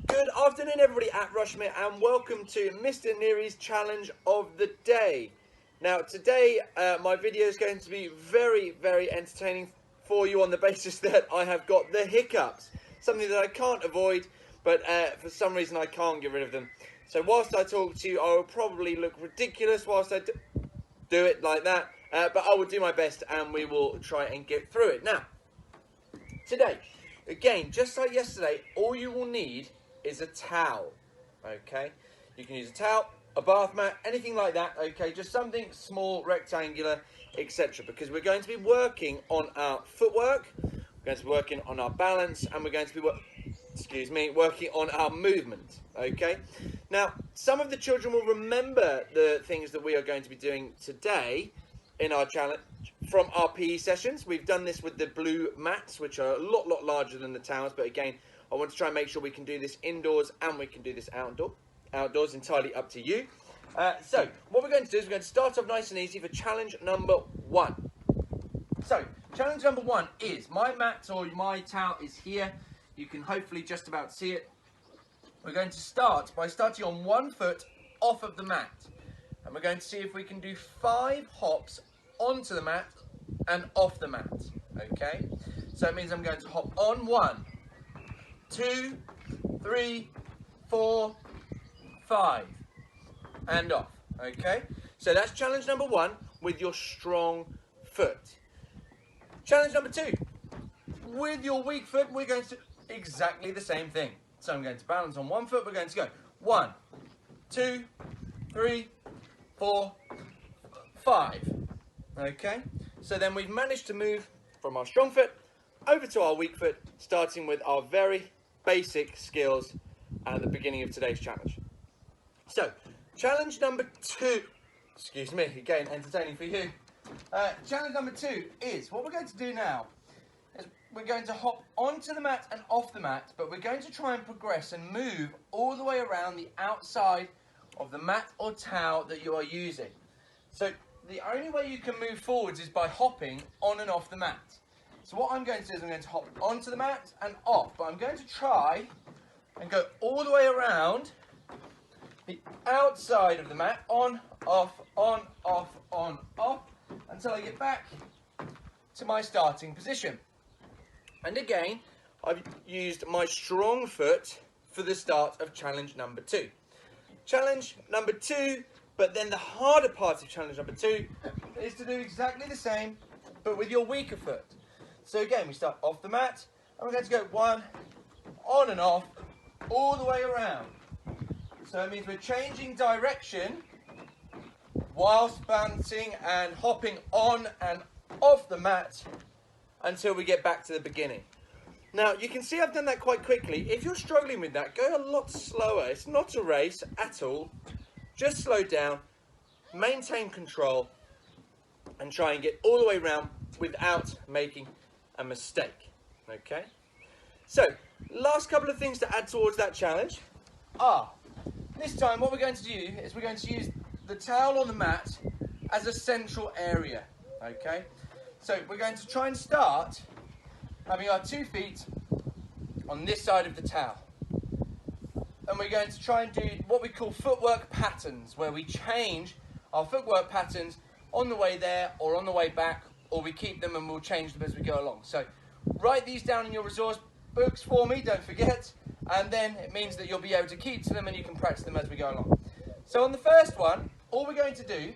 Good afternoon, everybody at Rushmere, and welcome to Mr Neary's challenge of the day. Now, today my video is going to be very, very entertaining for you on the basis that I have got the hiccups, something that I can't avoid, but for some reason I can't get rid of them. So whilst I talk to you, I will probably look ridiculous whilst I do it like that, but I will do my best and we will try and get through it. Now, today, again, just like yesterday, all you will need is a towel, okay? You can use a towel, a bath mat, anything like that, okay? Just something small, rectangular, etc. Because we're going to be working on our footwork, we're going to be working on our balance, and we're going to be working on our movement, okay? Now, some of the children will remember the things that we are going to be doing today in our challenge from our PE sessions. We've done this with the blue mats, which are a lot larger than the towels, but again, I want to try and make sure we can do this indoors and we can do this outdoors, entirely up to you. So, what we're going to do is we're going to start off nice and easy for challenge number 1. So, challenge number 1 is, my mat or my towel is here. You can hopefully just about see it. We're going to start by starting on one foot off of the mat. And we're going to see if we can do 5 hops onto the mat and off the mat, okay? So it means I'm going to hop on 1, 2, 3, 4, 5, and off, okay? So that's challenge number 1 with your strong foot. Challenge number 2, with your weak foot, we're going to do exactly the same thing. So I'm going to balance on 1 foot, we're going to go 1, 2, 3, 4, 5, okay? So then we've managed to move from our strong foot over to our weak foot, starting with our very basic skills at the beginning of today's challenge. So, challenge number 2, excuse me, again, entertaining for you. Challenge number 2 is, what we're going to do now is we're going to hop onto the mat and off the mat, but we're going to try and progress and move all the way around the outside of the mat or towel that you are using. So, the only way you can move forwards is by hopping on and off the mat. So what I'm going to do is I'm going to hop onto the mat and off, but I'm going to try and go all the way around the outside of the mat, on, off, until I get back to my starting position. And again, I've used my strong foot for the start of challenge number 2. Challenge number 2, but then the harder part of challenge number 2 is to do exactly the same, but with your weaker foot. So again, we start off the mat, and we're going to go 1, on and off, all the way around. So it means we're changing direction whilst bouncing and hopping on and off the mat until we get back to the beginning. Now, you can see I've done that quite quickly. If you're struggling with that, go a lot slower. It's not a race at all. Just slow down, maintain control, and try and get all the way around without making a mistake, okay? So, last couple of things to add towards that challenge are, this time what we're going to do is we're going to use the towel on the mat as a central area, okay? So, we're going to try and start having our 2 feet on this side of the towel. And we're going to try and do what we call footwork patterns, where we change our footwork patterns on the way there or on the way back, or we keep them and we'll change them as we go along. So write these down in your resource books for me, don't forget, and then it means that you'll be able to keep to them and you can practice them as we go along. So on the first one, all we're going to do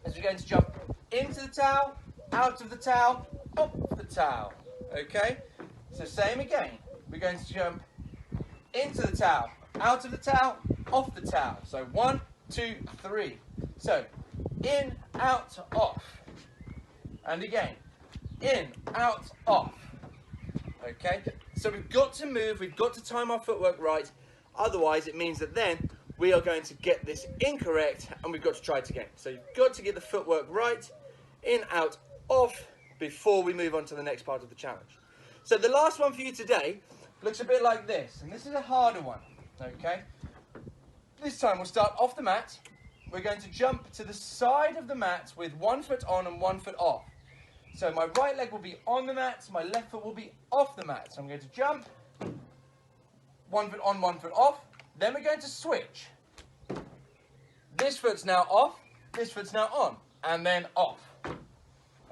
is we're going to jump into the towel, out of the towel, up the towel, okay? So same again, we're going to jump into the towel, out of the towel, off the towel. So 1, 2, 3. So in, out, off. And again, in, out, off. Okay, so we've got to move, we've got to time our footwork right, otherwise it means that then we are going to get this incorrect and we've got to try it again. So you've got to get the footwork right, in, out, off, before we move on to the next part of the challenge. So the last one for you today looks a bit like this, and this is a harder one, okay? This time we'll start off the mat. We're going to jump to the side of the mat with 1 foot on and 1 foot off. So my right leg will be on the mat, my left foot will be off the mat. So I'm going to jump 1 foot on, 1 foot off. Then we're going to switch. This foot's now off, this foot's now on, and then off.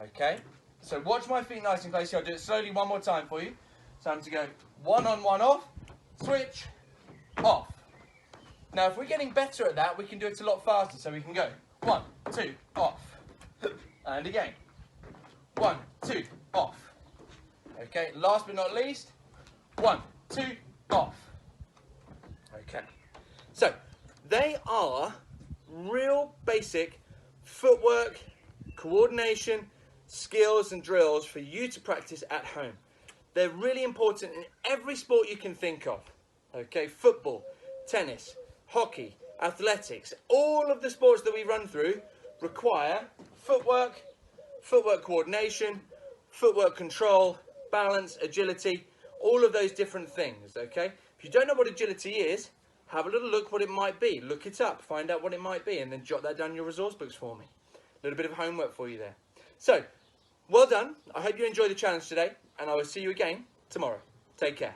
Okay, so watch my feet nice and closely. I'll do it slowly one more time for you. So I'm to go 1 on, 1 off, switch, off. Now if we're getting better at that, we can do it a lot faster. So we can go 1, 2, off, and again, 1, 2, off. Okay, last but not least, 1, 2, off. Okay, so they are real basic footwork, coordination, skills and drills for you to practice at home. They're really important in every sport you can think of. Okay, football, tennis, hockey, athletics, all of the sports that we run through require footwork, footwork coordination, footwork control, balance, agility, all of those different things, okay? If you don't know what agility is, have a little look what it might be. Look it up, find out what it might be, and then jot that down in your resource books for me. A little bit of homework for you there. So, well done. I hope you enjoyed the challenge today, and I will see you again tomorrow. Take care.